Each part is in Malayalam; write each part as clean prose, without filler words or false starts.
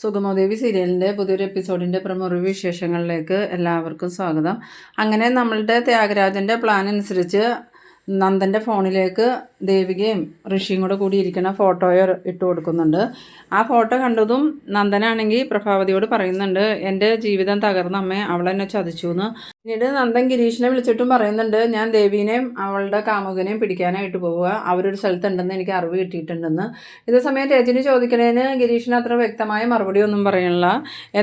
സുഗമോദേവി സീരിയലിൻ്റെ പുതിയൊരു എപ്പിസോഡിൻ്റെ പ്രമുഖ വിശേഷങ്ങളിലേക്ക് എല്ലാവർക്കും സ്വാഗതം. അങ്ങനെ നമ്മളുടെ ത്യാഗരാജൻ്റെ പ്ലാൻ അനുസരിച്ച് നന്ദൻ്റെ ഫോണിലേക്ക് ദേവികയും ഋഷിയും കൂടി ഇരിക്കുന്ന ഫോട്ടോയോ ഇട്ട് കൊടുക്കുന്നുണ്ട്. ആ ഫോട്ടോ കണ്ടതും നന്ദനാണെങ്കിൽ പ്രഭാവതിയോട് പറയുന്നുണ്ട്, എൻ്റെ ജീവിതം തകർന്ന അമ്മേ, അവളെന്നെ ചതിച്ചു എന്ന്. പിന്നീട് നന്ദൻ ഗിരീഷിനെ വിളിച്ചിട്ടും പറയുന്നുണ്ട്, ഞാൻ ദേവീനെയും അവളുടെ കാമുകനെയും പിടിക്കാനായിട്ട് പോവുക, അവരൊരു സ്ഥലത്തുണ്ടെന്ന് എനിക്ക് അറിവ് കിട്ടിയിട്ടുണ്ടെന്ന്. ഇതേ സമയം രജനി ചോദിക്കുന്നതിന് ഗിരീഷിന് അത്ര വ്യക്തമായ മറുപടി ഒന്നും പറയണില്ല.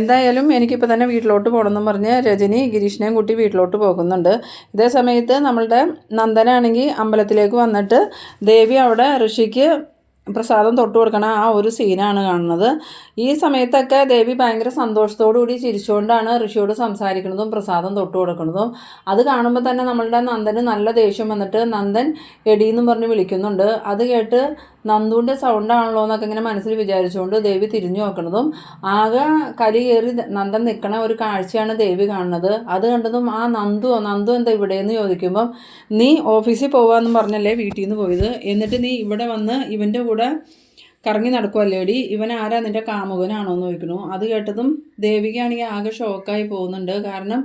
എന്തായാലും എനിക്കിപ്പോൾ തന്നെ വീട്ടിലോട്ട് പോകണമെന്നും പറഞ്ഞ് രജനി ഗിരീഷിനെയും കൂട്ടി വീട്ടിലോട്ട് പോകുന്നുണ്ട്. ഇതേ സമയത്ത് നമ്മളുടെ നന്ദനാണെങ്കിൽ അമ്പലത്തിലേക്ക് വന്നിട്ട് ദേവി അവിടെ ഋഷിക്ക് പ്രസാദം തൊട്ട് കൊടുക്കണ ആ ഒരു സീനാണ് കാണുന്നത്. ഈ സമയത്തൊക്കെ ദേവി ഭയങ്കര സന്തോഷത്തോടു കൂടി ചിരിച്ചുകൊണ്ടാണ് ഋഷിയോട് സംസാരിക്കുന്നതും പ്രസാദം തൊട്ട് കൊടുക്കുന്നതും. അത് കാണുമ്പോൾ തന്നെ നമ്മളുടെ നന്ദന് നല്ല ദേഷ്യം വന്നിട്ട് നന്ദൻ എടീന്ന് പറഞ്ഞ് വിളിക്കുന്നുണ്ട്. അത് കേട്ട് നന്ദുവിൻ്റെ സൗണ്ടാണല്ലോ എന്നൊക്കെ ഇങ്ങനെ മനസ്സിൽ വിചാരിച്ചുകൊണ്ട് ദേവി തിരിഞ്ഞു നോക്കുന്നതും ആകെ കലി കയറി നന്ദൻ നിൽക്കണ ഒരു കാഴ്ചയാണ് ദേവി കാണുന്നത്. അത് കണ്ടതും ആ നന്ദു എന്താ ഇവിടെയെന്ന് ചോദിക്കുമ്പം, നീ ഓഫീസിൽ പോവാന്ന് പറഞ്ഞല്ലേ വീട്ടിൽ നിന്ന് പോയത്, എന്നിട്ട് നീ ഇവിടെ വന്ന് ഇവൻ്റെ കൂടെ കറങ്ങി നടക്കുമല്ലേടി, ഇവൻ ആരാ, നിൻ്റെ കാമുകനാണോ എന്ന് ചോദിക്കണു. അത് കേട്ടതും ദേവികയാണെങ്കിൽ ആകെ ഷോക്കായി പോകുന്നുണ്ട്. കാരണം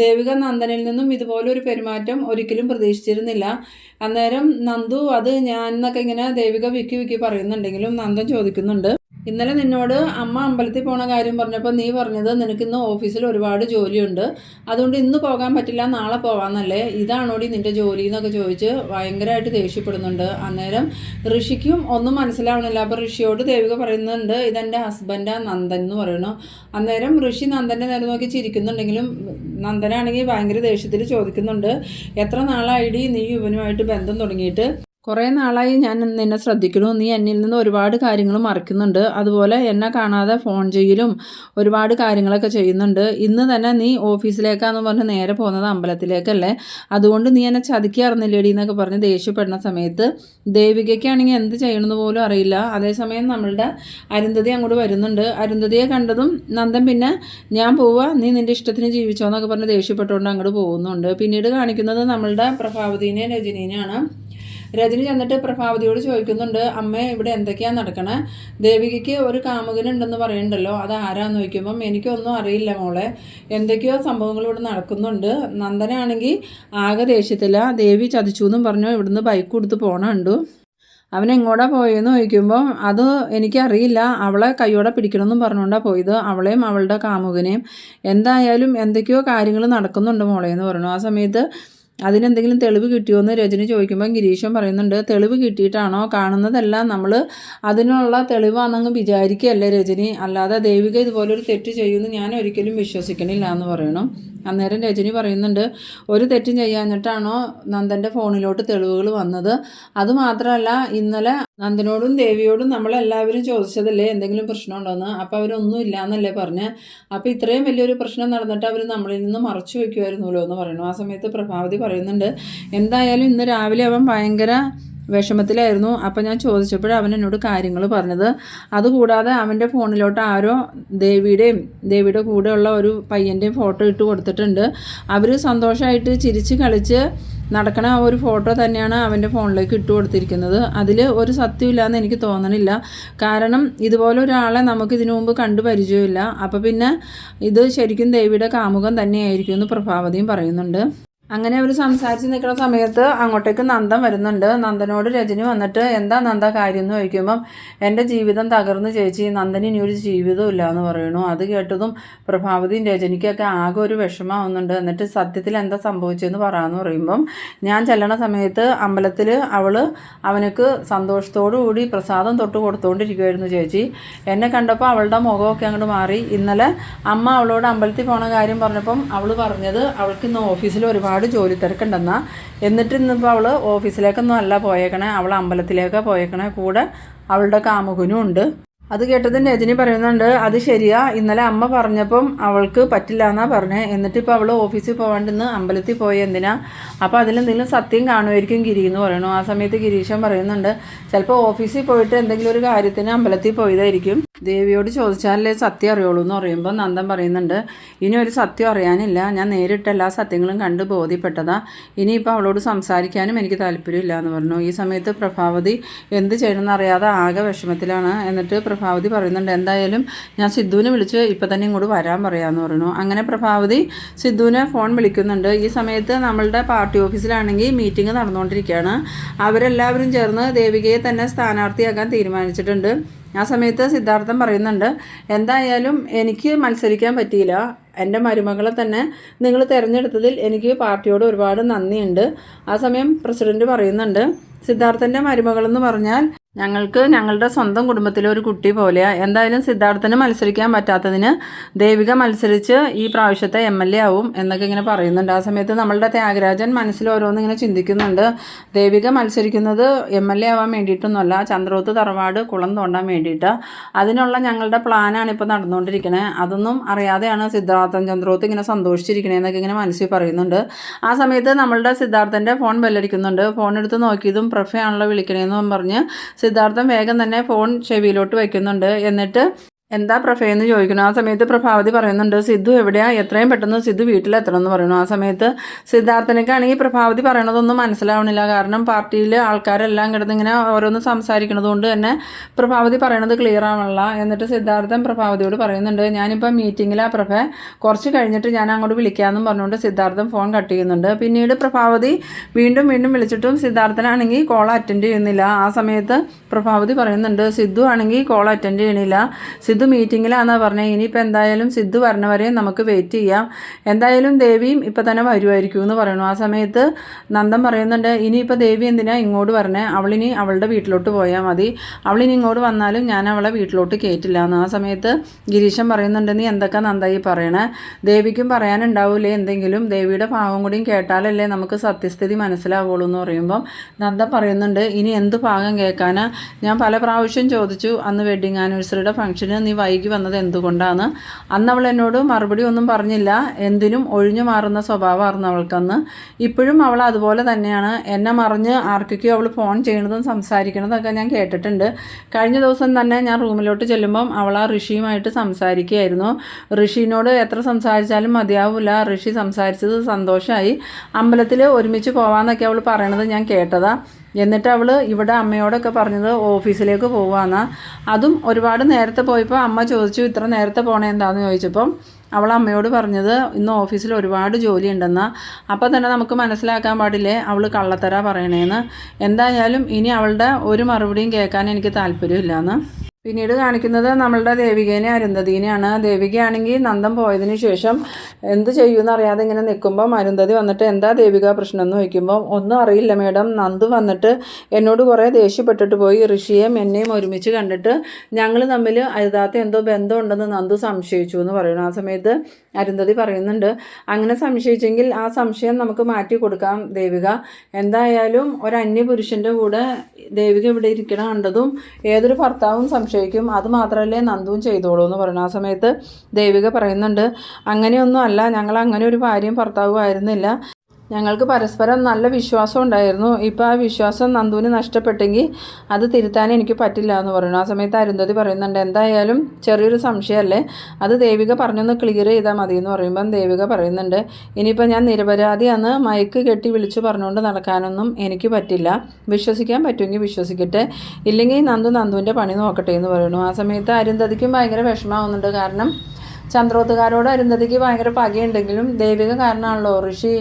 ദേവിക നന്ദനിൽ നിന്നും ഇതുപോലൊരു പെരുമാറ്റം ഒരിക്കലും പ്രതീക്ഷിച്ചിരുന്നില്ല. അന്നേരം നന്ദു അത് ഞാൻ എന്നൊക്കെ ഇങ്ങനെ ദേവിക വിക്കി പറയുന്നുണ്ടെങ്കിലും നന്ദൻ ചോദിക്കുന്നുണ്ട്, ഇന്നലെ നിന്നോട് അമ്മ അമ്പലത്തിൽ പോണ കാര്യം പറഞ്ഞപ്പോൾ നീ പറഞ്ഞത് നിനക്കിന്ന് ഓഫീസിൽ ഒരുപാട് ജോലിയുണ്ട്, അതുകൊണ്ട് ഇന്ന് പോകാൻ പറ്റില്ല, നാളെ പോകാമെന്നല്ലേ, ഇതാണോടി നിൻ്റെ ജോലി എന്നൊക്കെ ചോദിച്ച് ഭയങ്കരമായിട്ട് ദേഷ്യപ്പെടുന്നുണ്ട്. അന്നേരം ഋഷിക്കും ഒന്നും മനസ്സിലാവണില്ല. അപ്പോൾ ഋഷിയോട് ദേവിക പറയുന്നുണ്ട്, ഇതെൻ്റെ ഹസ്ബൻഡാ നന്ദൻ എന്ന് പറയണു. അന്നേരം ഋഷി നന്ദൻ്റെ നേരെ നോക്കി ചിരിക്കുന്നുണ്ടെങ്കിലും നന്ദനാണെങ്കിൽ ഭയങ്കര ദേഷ്യത്തിൽ ചോദിക്കുന്നുണ്ട്, എത്ര നാളായിടി നീ ഇവനുമായിട്ട് ബന്ധം തുടങ്ങിയിട്ട്? കുറേ നാളായി ഞാൻ നിന്നെ ശ്രദ്ധിക്കുന്നു, നീ എന്നിൽ നിന്ന് ഒരുപാട് കാര്യങ്ങൾ മറക്കുന്നുണ്ട്, അതുപോലെ എന്നെ കാണാതെ ഫോൺ ചെയ്യലും ഒരുപാട് കാര്യങ്ങളൊക്കെ ചെയ്യുന്നുണ്ട്. ഇന്ന് തന്നെ നീ ഓഫീസിലേക്കാന്ന് പറഞ്ഞ് നേരെ പോകുന്നത് അമ്പലത്തിലേക്കല്ലേ, അതുകൊണ്ട് നീ എന്നെ ചതിക്കാറുന്നില്ലേടി എന്നൊക്കെ പറഞ്ഞ് ദേഷ്യപ്പെടുന്ന സമയത്ത് ദേവികയ്ക്കാണെങ്കിൽ എന്ത് ചെയ്യണമെന്ന് പോലും അറിയില്ല. അതേസമയം നമ്മളുടെ അരുന്ധതി അങ്ങോട്ട് വരുന്നുണ്ട്. അരുന്ധതിയെ കണ്ടതും നന്ദൻ പിന്നെ ഞാൻ പോവുക, നീ നിൻ്റെ ഇഷ്ടത്തിന് ജീവിച്ചോ എന്നൊക്കെ പറഞ്ഞ് ദേഷ്യപ്പെട്ടുകൊണ്ട് അങ്ങോട്ട് പോകുന്നുണ്ട്. പിന്നീട് കാണിക്കുന്നത് നമ്മളുടെ പ്രഭാവതിനെയും രജനീനെയാണ്. രജനി ചെന്നിട്ട് പ്രഭാവതിയോട് ചോദിക്കുന്നുണ്ട്, അമ്മേ ഇവിടെ എന്തൊക്കെയാണ് നടക്കണേ, ദേവികയ്ക്ക് ഒരു കാമുകനുണ്ടെന്ന് പറയുന്നുണ്ടല്ലോ, അത് ആരാന്ന് ചോദിക്കുമ്പം എനിക്കൊന്നും അറിയില്ല മോളെ, എന്തൊക്കെയോ സംഭവങ്ങൾ ഇവിടെ നടക്കുന്നുണ്ട്. നന്ദനാണെങ്കിൽ ആകെ ദേഷ്യത്തില്ല, ദേവി ചതിച്ചു എന്നും പറഞ്ഞു ഇവിടുന്ന് ബൈക്ക് കൊടുത്ത് പോണുണ്ടു. അവൻ എങ്ങോട്ടാ പോയെന്ന് ചോദിക്കുമ്പോൾ അത് എനിക്കറിയില്ല, അവളെ കയ്യോടെ പിടിക്കണമെന്നും പറഞ്ഞുകൊണ്ടാണ് പോയത്, അവളെയും അവളുടെ കാമുകനെയും. എന്തായാലും എന്തൊക്കെയോ കാര്യങ്ങൾ നടക്കുന്നുണ്ട് മോളെ എന്ന് പറഞ്ഞു. ആ സമയത്ത് അതിനെന്തെങ്കിലും തെളിവ് കിട്ടിയോ എന്ന് രജനി ചോദിക്കുമ്പോൾ ഗിരീഷൻ പറയുന്നുണ്ട്, തെളിവ് കിട്ടിയിട്ടാണോ, കാണുന്നതെല്ലാം നമ്മൾ അതിനുള്ള തെളിവാണെന്ന് വിചാരിക്കുകയല്ലേ രജനി, അല്ലാതെ ദേവിക ഇതുപോലൊരു തെറ്റ് ചെയ്യുമെന്ന് ഞാൻ ഒരിക്കലും വിശ്വസിക്കണില്ല എന്ന് പറയണം. അന്നേരം രജനി പറയുന്നുണ്ട്, ഒരു തെറ്റും ചെയ്യാഞ്ഞിട്ടാണോ നന്ദൻ്റെ ഫോണിലോട്ട് തെളിവുകൾ വന്നത്, അതുമാത്രമല്ല ഇന്നലെ നന്ദനോടും ദേവിയോടും നമ്മളെല്ലാവരും ചോദിച്ചതല്ലേ എന്തെങ്കിലും പ്രശ്നമുണ്ടോയെന്ന്, അപ്പോൾ അവരൊന്നും ഇല്ല എന്നല്ലേ പറഞ്ഞ്, അപ്പോൾ ഇത്രയും വലിയൊരു പ്രശ്നം നടന്നിട്ട് അവർ നമ്മളിൽ നിന്ന് മറച്ചു വയ്ക്കുമായിരുന്നല്ലോ എന്ന് പറയുന്നു. ആ സമയത്ത് പ്രഭാവതി പറയുന്നുണ്ട്, എന്തായാലും ഇന്ന് രാവിലെ അവൻ ഭയങ്കര വിഷമത്തിലായിരുന്നു, അപ്പോൾ ഞാൻ ചോദിച്ചപ്പോഴും അവൻ എന്നോട് കാര്യങ്ങൾ പറഞ്ഞത്. അതുകൂടാതെ അവൻ്റെ ഫോണിലോട്ട് ആരോ ദേവിയുടെ കൂടെയുള്ള ഒരു പയ്യൻ്റെയും ഫോട്ടോ ഇട്ട് കൊടുത്തിട്ടുണ്ട്. അവർ സന്തോഷമായിട്ട് ചിരിച്ച് കളിച്ച് നടക്കണ ആ ഒരു ഫോട്ടോ തന്നെയാണ് അവൻ്റെ ഫോണിലേക്ക് ഇട്ട് കൊടുത്തിരിക്കുന്നത്. അതിൽ ഒരു സത്യമില്ലാന്ന് എനിക്ക് തോന്നണില്ല. കാരണം ഇതുപോലെ ഒരാളെ നമുക്ക് ഇതിനു മുമ്പ് കണ്ടു പരിചയമില്ല. അപ്പോൾ പിന്നെ ഇത് ശരിക്കും ദേവിയുടെ കാമുകൻ തന്നെയായിരിക്കും എന്ന് പ്രഭാവതിയും പറയുന്നുണ്ട്. അങ്ങനെ അവർ സംസാരിച്ച് നിൽക്കുന്ന സമയത്ത് അങ്ങോട്ടേക്ക് നന്ദൻ വരുന്നുണ്ട്. നന്ദനോട് രജനി വന്നിട്ട് എന്താ നന്ദ കാര്യം എന്ന് ചോദിക്കുമ്പം, എൻ്റെ ജീവിതം തകർന്ന് ചേച്ചി, നന്ദന് ഇനി ഒരു ജീവിതവും ഇല്ല എന്ന് പറയുന്നു. അത് കേട്ടതും പ്രഭാവതിയും രജനിക്കൊക്കെ ആകെ ഒരു വിഷമാവുന്നുണ്ട്. എന്നിട്ട് സത്യത്തിൽ എന്താ സംഭവിച്ചതെന്ന് പറയാമെന്ന് പറയുമ്പം, ഞാൻ ചെല്ലണ സമയത്ത് അമ്പലത്തിൽ അവനക്ക് സന്തോഷത്തോടു കൂടി പ്രസാദം തൊട്ട് കൊടുത്തുകൊണ്ടിരിക്കുമായിരുന്നു ചേച്ചി. എന്നെ കണ്ടപ്പോൾ അവളുടെ മുഖമൊക്കെ അങ്ങോട്ട് മാറി. ഇന്നലെ അമ്മ അവളോട് അമ്പലത്തിൽ പോണ കാര്യം പറഞ്ഞപ്പം അവൾ പറഞ്ഞത് അവൾക്ക് ഇന്ന് ഓഫീസിൽ ഒരുപാട് ജോലി തിരക്കുണ്ടെന്നാ. എന്നിട്ട് ഇന്നിപ്പോൾ അവൾ ഓഫീസിലേക്കൊന്നും അല്ല പോയേക്കണേ, അവൾ അമ്പലത്തിലേക്കാണ് പോയേക്കണേ, കൂടെ അവളുടെ കാമുകനും ഉണ്ട്. അത് കേട്ടതും രജനി പറയുന്നുണ്ട്, അത് ശരിയാ, ഇന്നലെ അമ്മ പറഞ്ഞപ്പം അവൾക്ക് പറ്റില്ല എന്നാ പറഞ്ഞേ, എന്നിട്ടിപ്പോൾ അവൾ ഓഫീസിൽ പോകാണ്ടിന്ന് അമ്പലത്തിൽ പോയി എന്തിനാ, അപ്പോൾ അതിലെന്തെങ്കിലും സത്യം കാണുമായിരിക്കും ഗിരി എന്ന് പറയണു. ആ സമയത്ത് ഗിരീശൻ പറയുന്നുണ്ട്, ചിലപ്പോൾ ഓഫീസിൽ പോയിട്ട് എന്തെങ്കിലും ഒരു കാര്യത്തിന് അമ്പലത്തിൽ പോയതായിരിക്കും, ദേവിയോട് ചോദിച്ചാലേ സത്യം അറിയുള്ളൂ എന്ന് പറയുമ്പോൾ നന്ദൻ പറയുന്നുണ്ട്, ഇനി ഒരു സത്യം അറിയാനില്ല, ഞാൻ നേരിട്ട് എല്ലാ സത്യങ്ങളും കണ്ട് ബോധ്യപ്പെട്ടതാ, ഇനിയിപ്പോൾ അവളോട് സംസാരിക്കാനും എനിക്ക് താല്പര്യമില്ല എന്ന് പറഞ്ഞു. ഈ സമയത്ത് പ്രഭാവതി എന്ത് ചെയ്യണമെന്ന് അറിയാതെ ആകെ വിഷമത്തിലാണ്. എന്നിട്ട് പ്രഭാവതി പറയുന്നുണ്ട് എന്തായാലും ഞാൻ സിദ്ധുവിനെ വിളിച്ച് ഇപ്പം തന്നെ ഇങ്ങോട്ട് വരാൻ പറയാമെന്ന് പറയുന്നു. അങ്ങനെ പ്രഭാവതി സിദ്ധുവിനെ ഫോൺ വിളിക്കുന്നുണ്ട്. ഈ സമയത്ത് നമ്മളുടെ പാർട്ടി ഓഫീസിലാണെങ്കിൽ മീറ്റിംഗ് നടന്നുകൊണ്ടിരിക്കുകയാണ്. അവരെല്ലാവരും ചേർന്ന് ദേവികയെ തന്നെ സ്ഥാനാർത്ഥിയാക്കാൻ തീരുമാനിച്ചിട്ടുണ്ട്. ആ സമയത്ത് സിദ്ധാർത്ഥൻ പറയുന്നുണ്ട് എന്തായാലും എനിക്ക് മത്സരിക്കാൻ പറ്റിയില്ല, എൻ്റെ മരുമകളെ തന്നെ നിങ്ങൾ തിരഞ്ഞെടുത്തതിൽ എനിക്ക് പാർട്ടിയോട് ഒരുപാട് നന്ദിയുണ്ട്. ആ സമയം പ്രസിഡന്റ് പറയുന്നുണ്ട് സിദ്ധാർത്ഥൻ്റെ മരുമകളെന്ന് പറഞ്ഞാൽ ഞങ്ങൾക്ക് ഞങ്ങളുടെ സ്വന്തം കുടുംബത്തിലെ ഒരു കുട്ടി പോലെയാണ്. എന്തായാലും സിദ്ധാർത്ഥന് മത്സരിക്കാൻ പറ്റാത്തതിന് ദേവിക മത്സരിച്ച് ഈ പ്രാവശ്യത്തെ MLA ആവും എന്നൊക്കെ ഇങ്ങനെ പറയുന്നുണ്ട്. ആ സമയത്ത് നമ്മളുടെ ത്യാഗരാജൻ മനസ്സിൽ ഓരോന്ന് ഇങ്ങനെ ചിന്തിക്കുന്നുണ്ട്. ദേവിക മത്സരിക്കുന്നത് MLA ആവാൻ വേണ്ടിയിട്ടൊന്നുമല്ല, ചന്ദ്രോത്ത് തറവാട് കുളം തോണ്ടാൻ വേണ്ടിയിട്ടാണ്. അതിനുള്ള ഞങ്ങളുടെ പ്ലാനാണ് ഇപ്പോൾ നടന്നുകൊണ്ടിരിക്കുന്നത്. അതൊന്നും അറിയാതെയാണ് സിദ്ധാർത്ഥൻ ചന്ദ്രോത്ത് ഇങ്ങനെ സന്തോഷിച്ചിരിക്കണേന്നൊക്കെ ഇങ്ങനെ മനസ്സിൽ പറയുന്നുണ്ട്. ആ സമയത്ത് നമ്മളുടെ സിദ്ധാർത്ഥൻ്റെ ഫോൺ ബെല്ലടിക്കുന്നുണ്ട്. ഫോൺ എടുത്ത് നോക്കിയതും പ്രഫയാണല്ലോ വിളിക്കണേന്നും പറഞ്ഞ് സിദ്ധാർത്ഥൻ വേഗം തന്നെ ഫോൺ ചെവിയിലോട്ട് വയ്ക്കുന്നുണ്ട്. എന്നിട്ട് എന്താ പ്രഫയെന്ന് ചോദിക്കുന്നു. ആ സമയത്ത് പ്രഭാവതി പറയുന്നുണ്ട് സിദ്ധു എവിടെയാ, എത്രയും പെട്ടെന്ന് സിദ്ധു വീട്ടിലെത്തണം എന്ന് പറയുന്നു. ആ സമയത്ത് സിദ്ധാർത്ഥനക്കാണെങ്കിൽ പ്രഭാവതി പറയണതൊന്നും മനസ്സിലാവണില്ല. കാരണം പാർട്ടിയിൽ ആൾക്കാരെല്ലാം കിടന്ന് ഇങ്ങനെ ഓരോന്ന് സംസാരിക്കണത് കൊണ്ട് തന്നെ പ്രഭാവതി പറയണത് ക്ലിയർ ആവണില്ല. എന്നിട്ട് സിദ്ധാർത്ഥൻ പ്രഭാവതിയോട് പറയുന്നുണ്ട് ഞാനിപ്പോൾ മീറ്റിങ്ങിലാണ് പ്രഭ, കുറച്ച് കഴിഞ്ഞിട്ട് ഞാൻ അങ്ങോട്ട് വിളിക്കാമെന്നും പറഞ്ഞുകൊണ്ട് സിദ്ധാർത്ഥൻ ഫോൺ കട്ട് ചെയ്യുന്നുണ്ട്. പിന്നീട് പ്രഭാവതി വീണ്ടും വിളിച്ചിട്ടും സിദ്ധാർത്ഥനാണെങ്കിൽ കോൾ അറ്റൻഡ് ചെയ്യുന്നില്ല. ആ സമയത്ത് പ്രഭാവതി പറയുന്നുണ്ട് സിദ്ധു ആണെങ്കിൽ കോൾ അറ്റൻഡ് ചെയ്യണില്ല, സിദ്ധു മീറ്റിങ്ങിലാണെന്നാണ് പറഞ്ഞത്. ഇനിയിപ്പോൾ എന്തായാലും സിദ്ധു വരണവരെ നമുക്ക് വെയിറ്റ് ചെയ്യാം, എന്തായാലും ദേവിയും ഇപ്പം തന്നെ വരുമായിരിക്കും എന്ന് പറയുന്നു. ആ സമയത്ത് നന്ദൻ പറയുന്നുണ്ട് ഇനിയിപ്പോൾ ദേവി എന്തിനാ ഇങ്ങോട്ട് വരണേ, അവളിനി അവളുടെ വീട്ടിലോട്ട് പോയാൽ മതി, അവളിനി ഇങ്ങോട്ട് വന്നാലും ഞാൻ അവളെ വീട്ടിലോട്ട് കയറ്റില്ല എന്ന്. ആ സമയത്ത് ഗിരീശൻ പറയുന്നുണ്ട് നീ എന്തൊക്കെ നന്ദായി പറയണേ, ദേവിക്കും പറയാനുണ്ടാവില്ലേ എന്തെങ്കിലും, ദേവിയുടെ ഭാവം കൂടിയും കേട്ടാലല്ലേ നമുക്ക് സത്യസ്ഥിതി മനസ്സിലാവുള്ളൂ എന്ന് പറയുമ്പം നന്ദൻ പറയുന്നുണ്ട് ഇനി എന്ത് ഭാഗം കേൾക്കാനാ, ഞാൻ പല പ്രാവശ്യം ചോദിച്ചു അന്ന് വെഡ്ഡിങ് ആനിവേഴ്സറിയുടെ ഫംഗ്ഷന് നീ വൈകി വന്നത് എന്തുകൊണ്ടാണ്, അന്ന് അവൾ എന്നോട് മറുപടി ഒന്നും പറഞ്ഞില്ല, എന്തിനും ഒഴിഞ്ഞു മാറുന്ന സ്വഭാവമായിരുന്നു അവൾക്കന്ന്, ഇപ്പോഴും അവൾ അതുപോലെ തന്നെയാണ്, എന്നെ മറിഞ്ഞ് ആർക്കൊക്കെയോ അവൾ ഫോൺ ചെയ്യണതും സംസാരിക്കണതൊക്കെ ഞാൻ കേട്ടിട്ടുണ്ട്. കഴിഞ്ഞ ദിവസം തന്നെ ഞാൻ റൂമിലോട്ട് ചെല്ലുമ്പം അവൾ ആ ഋഷിയുമായിട്ട് സംസാരിക്കുകയായിരുന്നു, ഋഷിനോട് എത്ര സംസാരിച്ചാലും മതിയാവില്ല, ഋഷി സംസാരിച്ചത് സന്തോഷമായി, അമ്പലത്തിൽ ഒരുമിച്ച് പോവാന്നൊക്കെ അവൾ പറയണത് ഞാൻ കേട്ടതാണ്, എന്നിട്ട് അവൾ ഇവിടെ അമ്മയോടൊക്കെ പറഞ്ഞത് ഓഫീസിലേക്ക് പോവാന്ന്, അതും ഒരുപാട് നേരത്തെ പോയപ്പോൾ അമ്മ ചോദിച്ചു ഇത്ര നേരത്തെ പോണേ എന്താണെന്ന് ചോദിച്ചപ്പം അവൾ അമ്മയോട് പറഞ്ഞത് ഇന്ന് ഓഫീസിൽ ഒരുപാട് ജോലി ഉണ്ടെന്നാ. അപ്പോൾ തന്നെ നമുക്ക് മനസ്സിലാക്കാൻ പാടില്ലേ അവൾ കള്ളത്തരാ പറയണേന്ന്. എന്തായാലും ഇനി അവളുടെ ഒരു മറുപടിയും കേൾക്കാൻ എനിക്ക് താല്പര്യമില്ലാന്ന്. പിന്നീട് കാണിക്കുന്നത് നമ്മളുടെ ദേവികേനെ അരുന്ധതിനെയാണ്. ദേവികയാണെങ്കിൽ നന്ദൻ പോയതിന് ശേഷം എന്ത് ചെയ്യുമെന്ന് അറിയാതെ ഇങ്ങനെ നിൽക്കുമ്പം അരുന്ധതി വന്നിട്ട് എന്താ ദേവിക പ്രശ്നം എന്ന് ചോദിക്കുമ്പം ഒന്നും അറിയില്ല മേഡം, നന്ദു വന്നിട്ട് എന്നോട് കുറേ ദേഷ്യപ്പെട്ടിട്ട് പോയി, ഋഷിയെയും എന്നെയും ഒരുമിച്ച് കണ്ടിട്ട് ഞങ്ങൾ തമ്മിൽ അരുതാത്ത എന്തോ ബന്ധമുണ്ടെന്ന് നന്ദു സംശയിച്ചു എന്ന് പറയുന്നു. ആ സമയത്ത് അരുന്ധതി പറയുന്നുണ്ട് അങ്ങനെ സംശയിച്ചെങ്കിൽ ആ സംശയം നമുക്ക് മാറ്റി കൊടുക്കാം ദേവിക, എന്തായാലും ഒരു അന്യപുരുഷൻ്റെ കൂടെ ദേവിക ഇവിടെ ഇരിക്കണ കണ്ടതും ഏതൊരു ഭർത്താവും സംശയിക്കും, അത് മാത്രമല്ലേ നന്ദുവും ചെയ്തോളൂ എന്ന് പറയുന്നു. ആ സമയത്ത് ദേവിക പറയുന്നുണ്ട് അങ്ങനെയൊന്നും അല്ല, ഞങ്ങൾ അങ്ങനെ ഒരു ഭാര്യയും ഭർത്താവും ആയിരുന്നില്ല, ഞങ്ങൾക്ക് പരസ്പരം നല്ല വിശ്വാസം ഉണ്ടായിരുന്നു, ഇപ്പോൾ ആ വിശ്വാസം നന്ദുവിന് നഷ്ടപ്പെട്ടെങ്കിൽ അത് തിരുത്താൻ എനിക്ക് പറ്റില്ല എന്ന് പറയുന്നു. ആ സമയത്ത് അരുന്ധതി പറയുന്നുണ്ട് എന്തായാലും ചെറിയൊരു സംശയമല്ലേ, അത് ദേവിക പറഞ്ഞൊന്ന് ക്ലിയർ ചെയ്താൽ മതി എന്ന് പറയുമ്പം ദേവിക പറയുന്നുണ്ട് ഇനിയിപ്പോൾ ഞാൻ നിരപരാധിയാന്ന് മയക്ക് കെട്ടി വിളിച്ചു പറഞ്ഞുകൊണ്ട് നടക്കാനൊന്നും എനിക്ക് പറ്റില്ല, വിശ്വസിക്കാൻ പറ്റുമെങ്കിൽ വിശ്വസിക്കട്ടെ, ഇല്ലെങ്കിൽ നന്ദുവിൻ്റെ പണി നോക്കട്ടെ എന്ന് പറയുന്നു. ആ സമയത്ത് അരുന്ധതിക്കും ഭയങ്കര വിഷമമാവുന്നുണ്ട്. കാരണം ചന്ദ്രോത്തുകാരോട് അരുന്ധതിക്ക് ഭയങ്കര പകയുണ്ടെങ്കിലും ദേവിക കാരണമാണല്ലോ ഋഷി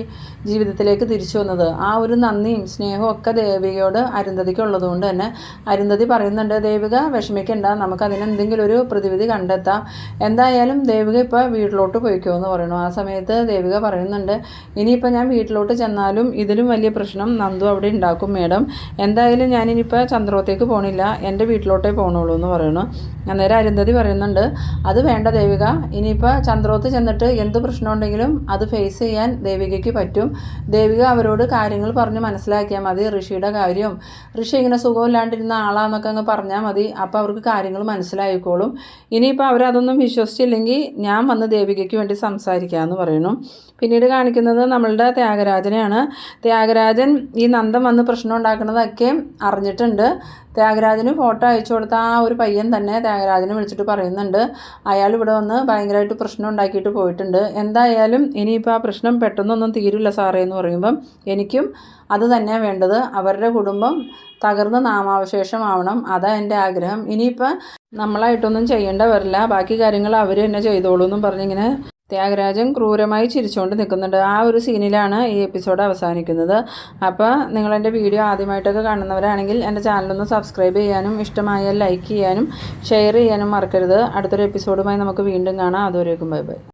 ജീവിതത്തിലേക്ക് തിരിച്ചു വന്നത്. ആ ഒരു നന്ദിയും സ്നേഹവും ഒക്കെ ദേവികയോട് അരുന്ധതിക്ക് ഉള്ളതുകൊണ്ട് തന്നെ അരുന്ധതി പറയുന്നുണ്ട് ദേവിക വിഷമിക്കണ്ട, നമുക്ക് അതിനെന്തെങ്കിലും ഒരു പ്രതിവിധി കണ്ടെത്താം, എന്തായാലും ദേവിക ഇപ്പോൾ വീട്ടിലോട്ട് പോയിക്കോ എന്ന് പറയുന്നു. ആ സമയത്ത് ദേവിക പറയുന്നുണ്ട് ഇനിയിപ്പോൾ ഞാൻ വീട്ടിലോട്ട് ചെന്നാലും ഇതിലും വലിയ പ്രശ്നം നന്ദു അവിടെ ഉണ്ടാക്കും മേഡം, എന്തായാലും ഞാനിനിപ്പോൾ ചന്ദ്രോത്തേക്ക് പോകണില്ല, എൻ്റെ വീട്ടിലോട്ടേ പോകണുള്ളൂ എന്ന് പറയുന്നു. അന്നേരം അരുന്ധതി പറയുന്നുണ്ട് അത് വേണ്ട ദേവിക, ഇനിയിപ്പോൾ ചന്ദ്രോത്ത് ചെന്നിട്ട് എന്ത് പ്രശ്നമുണ്ടെങ്കിലും അത് ഫേസ് ചെയ്യാൻ ദേവികയ്ക്ക് പറ്റും, ദേവിക അവരോട് കാര്യങ്ങൾ പറഞ്ഞ് മനസ്സിലാക്കിയാൽ മതി, ഋഷിയുടെ കാര്യം, ഋഷി ഇങ്ങനെ സുഖമില്ലാണ്ടിരുന്ന ആളാന്നൊക്കെ അങ്ങ് പറഞ്ഞാൽ മതി, അപ്പോൾ അവർക്ക് കാര്യങ്ങൾ മനസ്സിലായിക്കോളും, ഇനിയിപ്പോൾ അവരതൊന്നും വിശ്വസിച്ചില്ലെങ്കിൽ ഞാൻ വന്ന് ദേവികയ്ക്ക് വേണ്ടി സംസാരിക്കാമെന്ന് പറയുന്നു. പിന്നീട് കാണിക്കുന്നത് നമ്മളുടെ ത്യാഗരാജനെയാണ്. ത്യാഗരാജൻ ഈ നന്ദൻ വന്ന് പ്രശ്നം ഉണ്ടാക്കുന്നതൊക്കെ അറിഞ്ഞിട്ടുണ്ട്. ത്യാഗരാജന് ഫോട്ടോ അയച്ചു കൊടുത്ത ആ ഒരു പയ്യൻ തന്നെ ത്യാഗരാജനെ വിളിച്ചിട്ട് പറയുന്നുണ്ട് അയാൾ ഇവിടെ വന്ന് ഭയങ്കരമായിട്ട് പ്രശ്നം ഉണ്ടാക്കിയിട്ട് പോയിട്ടുണ്ട്. എന്തായാലും ഇനിയിപ്പോൾ ആ പ്രശ്നം പെട്ടെന്നൊന്നും തീരില്ല സാറേ എന്ന് പറയുമ്പം എനിക്കും അത് തന്നെയാണ് വേണ്ടത്. അവരുടെ കുടുംബം തകർന്ന് നാമാവശേഷമാവണം. അതാണ് എൻ്റെ ആഗ്രഹം. ഇനിയിപ്പോൾ നമ്മളായിട്ടൊന്നും ചെയ്യേണ്ട വരില്ല, ബാക്കി കാര്യങ്ങൾ അവർ തന്നെ ചെയ്തോളൂ എന്നും പറഞ്ഞിങ്ങനെ ത്യാഗരാജൻ ക്രൂരമായി ചിരിച്ചുകൊണ്ട് നിൽക്കുന്നുണ്ട്. ആ ഒരു സീനിലാണ് ഈ എപ്പിസോഡ് അവസാനിക്കുന്നത്. അപ്പോൾ നിങ്ങളെൻ്റെ വീഡിയോ ആദ്യമായിട്ടൊക്കെ കാണുന്നവരാണെങ്കിൽ എൻ്റെ ചാനലൊന്ന് സബ്സ്ക്രൈബ് ചെയ്യാനും ഇഷ്ടമായാൽ ലൈക്ക് ചെയ്യാനും ഷെയർ ചെയ്യാനും മറക്കരുത്. അടുത്തൊരു എപ്പിസോഡുമായി നമുക്ക് വീണ്ടും കാണാം. അതുവരേക്കും ബൈ ബൈ.